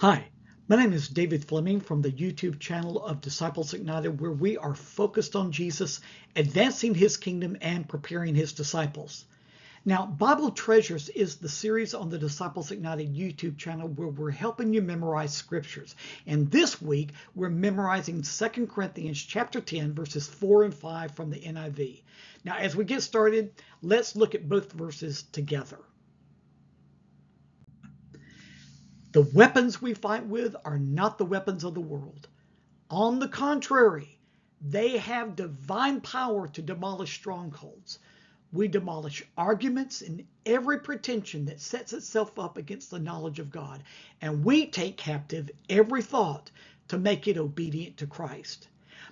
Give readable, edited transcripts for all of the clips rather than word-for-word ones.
Hi, my name is David Fleming from the YouTube channel of Disciples Ignited, where we are focused on Jesus, advancing his kingdom, and preparing his disciples. Now, Bible Treasures is the series on the Disciples Ignited YouTube channel where we're helping you memorize scriptures. And this week, we're memorizing 2 Corinthians chapter 10, verses 4 and 5 from the NIV. Now, as we get started, let's look at both verses together. The weapons we fight with are not the weapons of the world. On the contrary, they have divine power to demolish strongholds. We demolish arguments and every pretension that sets itself up against the knowledge of God, and we take captive every thought to make it obedient to Christ.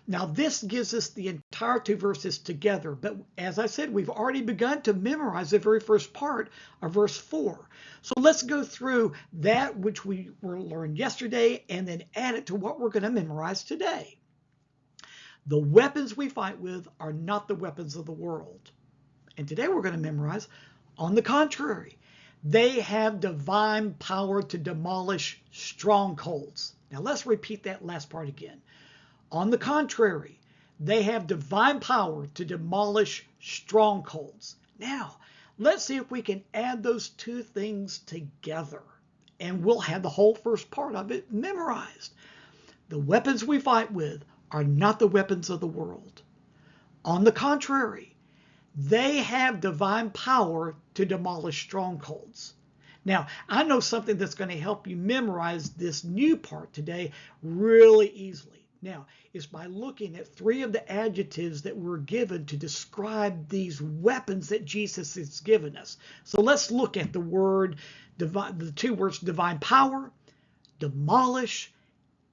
Now, this gives us the entire two verses together, but as I said, we've already begun to memorize the very first part of verse 4. So let's go through that which we learned yesterday and then add it to what we're going to memorize today. The weapons we fight with are not the weapons of the world. And today we're going to memorize, on the contrary, they have divine power to demolish strongholds. Now let's repeat that last part again. On the contrary, they have divine power to demolish strongholds. Now, let's see if we can add those two things together, and we'll have the whole first part of it memorized. The weapons we fight with are not the weapons of the world. On the contrary, they have divine power to demolish strongholds. Now, I know something that's going to help you memorize this new part today really easily. Now, it's by looking at three of the adjectives that were given to describe these weapons that Jesus has given us. So let's look at the two words divine power, demolish,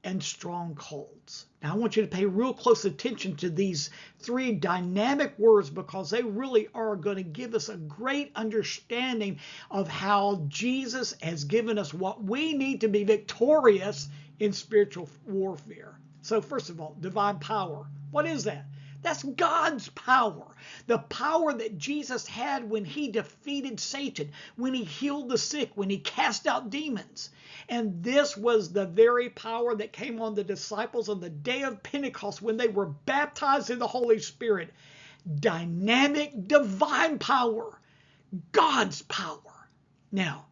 and strongholds. Now, I want you to pay real close attention to these three dynamic words because they really are going to give us a great understanding of how Jesus has given us what we need to be victorious in spiritual warfare. So first of all, divine power. What is that? That's God's power. The power that Jesus had when he defeated Satan, when he healed the sick, when he cast out demons. And this was the very power that came on the disciples on the day of Pentecost when they were baptized in the Holy Spirit. Dynamic, divine power. God's power. Now,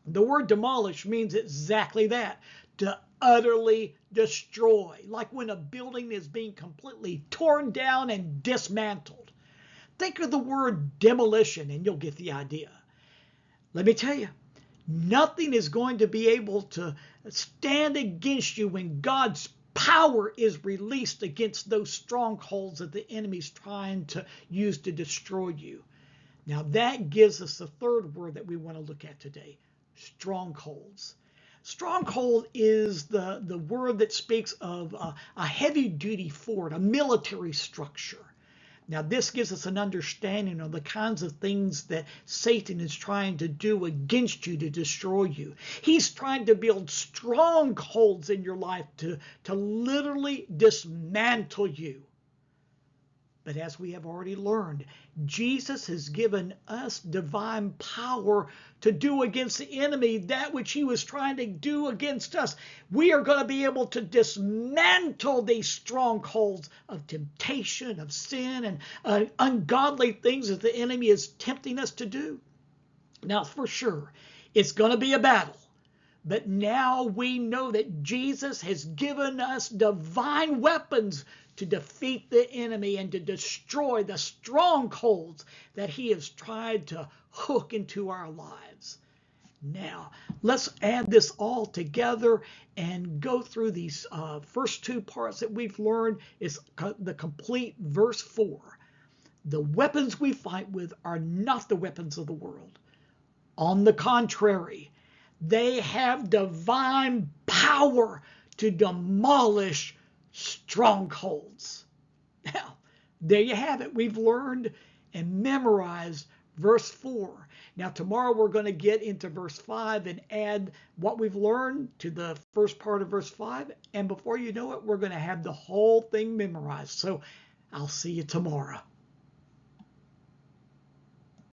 the word demolish means exactly that. To utterly destroy, like when a building is being completely torn down and dismantled. Think of the word demolition and you'll get the idea. Let me tell you, nothing is going to be able to stand against you when God's power is released against those strongholds that the enemy's trying to use to destroy you. Now that gives us the third word that we want to look at today, strongholds. Stronghold is the word that speaks of a heavy-duty fort, a military structure. Now, this gives us an understanding of the kinds of things that Satan is trying to do against you to destroy you. He's trying to build strongholds in your life to literally dismantle you. But as we have already learned, Jesus has given us divine power to do against the enemy that which he was trying to do against us. We are going to be able to dismantle these strongholds of temptation, of sin, and ungodly things that the enemy is tempting us to do. Now, for sure, it's going to be a battle. But now we know that Jesus has given us divine weapons to defeat the enemy and to destroy the strongholds that he has tried to hook into our lives. Now, let's add this all together and go through these first two parts that we've learned. Is the complete verse 4. The weapons we fight with are not the weapons of the world. On the contrary, they have divine power to demolish strongholds. Now, there you have it. We've learned and memorized verse 4. Now, tomorrow we're going to get into verse 5 and add what we've learned to the first part of verse 5. And before you know it, we're going to have the whole thing memorized. So I'll see you tomorrow.